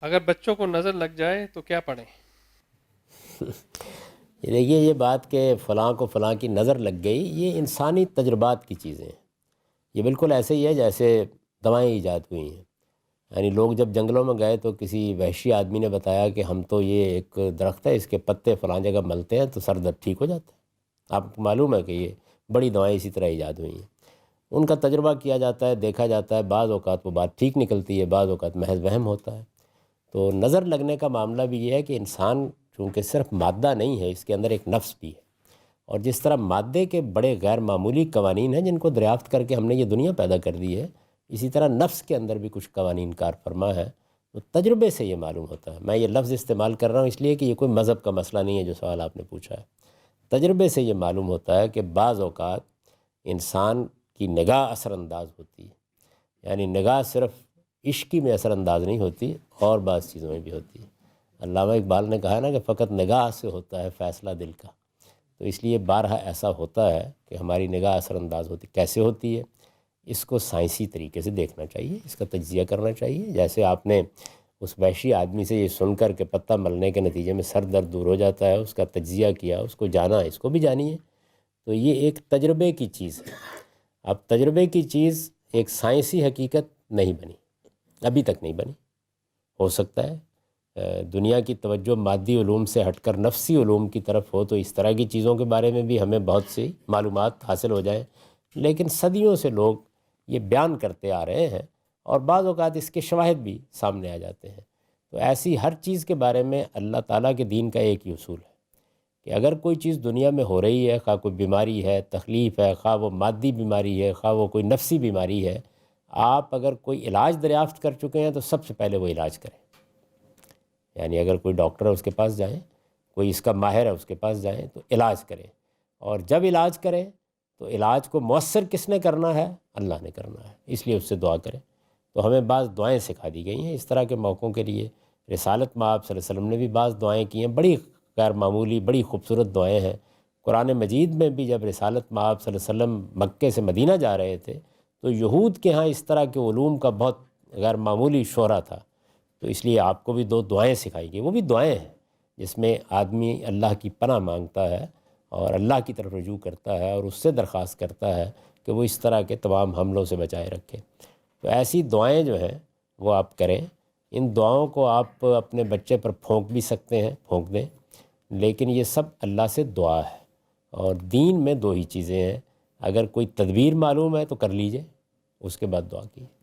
اگر بچوں کو نظر لگ جائے تو کیا پڑھیں؟ یہ دیکھیے، یہ بات کہ فلاں کو فلاں کی نظر لگ گئی، یہ انسانی تجربات کی چیزیں ہیں۔ یہ بالکل ایسے ہی ہے جیسے دوائیں ایجاد ہوئی ہیں۔ یعنی لوگ جب جنگلوں میں گئے تو کسی وحشی آدمی نے بتایا کہ ہم تو یہ ایک درخت ہے، اس کے پتے فلاں جگہ ملتے ہیں تو سر درد ٹھیک ہو جاتا ہے۔ آپ کو معلوم ہے کہ یہ بڑی دوائیں اسی طرح ایجاد ہوئی ہیں۔ ان کا تجربہ کیا جاتا ہے، دیکھا جاتا ہے، بعض اوقات وہ بات ٹھیک نکلتی ہے، بعض اوقات محض وہم ہوتا ہے۔ تو نظر لگنے کا معاملہ بھی یہ ہے کہ انسان چونکہ صرف مادہ نہیں ہے، اس کے اندر ایک نفس بھی ہے، اور جس طرح مادے کے بڑے غیر معمولی قوانین ہیں جن کو دریافت کر کے ہم نے یہ دنیا پیدا کر دی ہے، اسی طرح نفس کے اندر بھی کچھ قوانین کار فرما ہے۔ تو تجربے سے یہ معلوم ہوتا ہے۔ میں یہ لفظ استعمال کر رہا ہوں اس لیے کہ یہ کوئی مذہب کا مسئلہ نہیں ہے جو سوال آپ نے پوچھا ہے۔ تجربے سے یہ معلوم ہوتا ہے کہ بعض اوقات انسان کی نگاہ اثر انداز ہوتی ہے، یعنی نگاہ صرف عشقی میں اثر انداز نہیں ہوتی، اور بعض چیزوں میں بھی ہوتی ہے۔ علامہ اقبال نے کہا نا کہ فقط نگاہ سے ہوتا ہے فیصلہ دل کا۔ تو اس لیے بارہا ایسا ہوتا ہے کہ ہماری نگاہ اثر انداز ہوتی۔ کیسے ہوتی ہے؟ اس کو سائنسی طریقے سے دیکھنا چاہیے، اس کا تجزیہ کرنا چاہیے۔ جیسے آپ نے اس وحشی آدمی سے یہ سن کر کے پتہ ملنے کے نتیجے میں سر درد دور ہو جاتا ہے، اس کا تجزیہ کیا، اس کو جانا، اس کو بھی جانیے۔ تو یہ ایک تجربے کی چیز ہے۔ اب تجربے کی چیز ایک سائنسی حقیقت نہیں بنی، ابھی تک نہیں بنی۔ ہو سکتا ہے دنیا کی توجہ مادی علوم سے ہٹ کر نفسی علوم کی طرف ہو تو اس طرح کی چیزوں کے بارے میں بھی ہمیں بہت سی معلومات حاصل ہو جائیں، لیکن صدیوں سے لوگ یہ بیان کرتے آ رہے ہیں، اور بعض اوقات اس کے شواہد بھی سامنے آ جاتے ہیں۔ تو ایسی ہر چیز کے بارے میں اللہ تعالیٰ کے دین کا ایک ہی اصول ہے کہ اگر کوئی چیز دنیا میں ہو رہی ہے، خواہ کوئی بیماری ہے، تکلیف ہے، خواہ وہ مادی بیماری ہے، خواہ وہ کوئی نفسی بیماری ہے، آپ اگر کوئی علاج دریافت کر چکے ہیں تو سب سے پہلے وہ علاج کریں۔ یعنی اگر کوئی ڈاکٹر ہے اس کے پاس جائیں، کوئی اس کا ماہر ہے اس کے پاس جائیں تو علاج کریں، اور جب علاج کریں تو علاج کو مؤثر کس نے کرنا ہے؟ اللہ نے کرنا ہے، اس لیے اس سے دعا کریں۔ تو ہمیں بعض دعائیں سکھا دی گئی ہیں اس طرح کے موقعوں کے لیے۔ رسالت مآب صلی اللہ علیہ وسلم نے بھی بعض دعائیں کی ہیں، بڑی غیر معمولی، بڑی خوبصورت دعائیں ہیں۔ قرآن مجید میں بھی جب رسالت مآب صلی اللہ علیہ وسلم مکے سے مدینہ جا رہے تھے تو یہود کے ہاں اس طرح کے علوم کا بہت غیر معمولی شہرہ تھا، تو اس لیے آپ کو بھی دو دعائیں سکھائی گئی۔ وہ بھی دعائیں ہیں جس میں آدمی اللہ کی پناہ مانگتا ہے اور اللہ کی طرف رجوع کرتا ہے اور اس سے درخواست کرتا ہے کہ وہ اس طرح کے تمام حملوں سے بچائے رکھے۔ تو ایسی دعائیں جو ہیں وہ آپ کریں۔ ان دعاؤں کو آپ اپنے بچے پر پھونک بھی سکتے ہیں، پھونک دیں، لیکن یہ سب اللہ سے دعا ہے۔ اور دین میں دو ہی چیزیں ہیں، اگر کوئی تدبیر معلوم ہے تو کر لیجئے، اس کے بعد دعا کیجیے۔